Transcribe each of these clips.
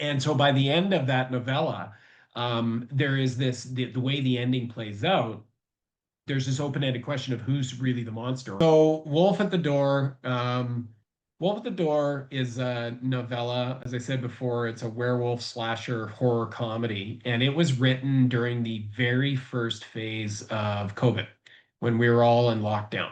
And so by the end of that novella, there is the way the ending plays out. There's this open-ended question of who's really the monster. So Wolf at the Door. Wolf at the Door is a novella. As I said before, it's a werewolf slasher horror comedy, and it was written during the very first phase of COVID when we were all in lockdown.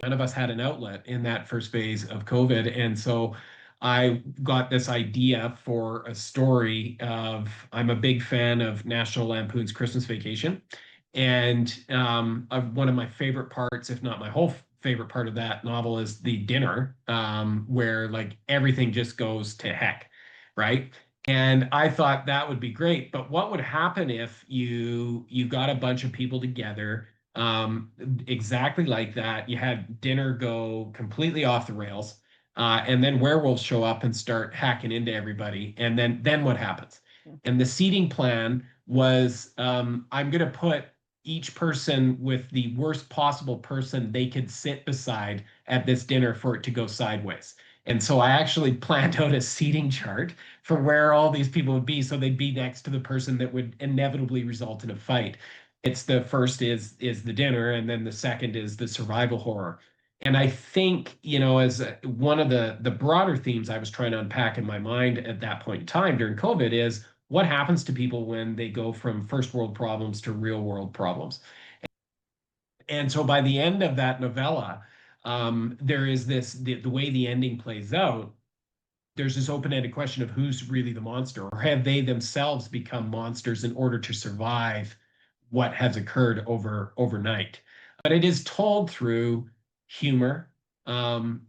None of us had an outlet in that first phase of COVID. And so I got this idea for a story of, I'm a big fan of National Lampoon's Christmas Vacation. And one of my favorite parts, if not my whole favorite part of that novel, is the dinner, where like everything just goes to heck, right? And I thought that would be great. But what would happen if you got a bunch of people together, exactly like that? You had dinner go completely off the rails, and then werewolves show up and start hacking into everybody. And then what happens? And the seating plan was, I'm going to put each person with the worst possible person they could sit beside at this dinner for it to go sideways. And so I actually planned out a seating chart for where all these people would be, so they'd be next to the person that would inevitably result in a fight. It's the first is the dinner, and then the second is the survival horror. And I think, as one of the broader themes I was trying to unpack in my mind at that point in time during COVID is what happens to people when they go from first world problems to real world problems. And so by the end of that novella, there is the way the ending plays out. There's this open-ended question of who's really the monster, or have they themselves become monsters in order to survive what has occurred overnight. But it is told through humor,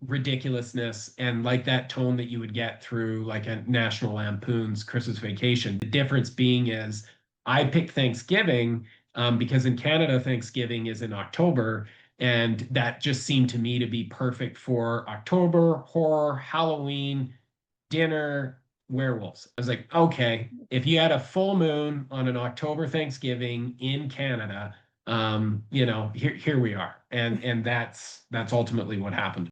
ridiculousness, and like that tone that you would get through like a National Lampoon's Christmas Vacation. The difference being is I picked Thanksgiving, because in Canada, Thanksgiving is in October. And that just seemed to me to be perfect for October, horror, Halloween, dinner, werewolves. I was like, okay, if you had a full moon on an October Thanksgiving in Canada, here we are. And that's ultimately what happened.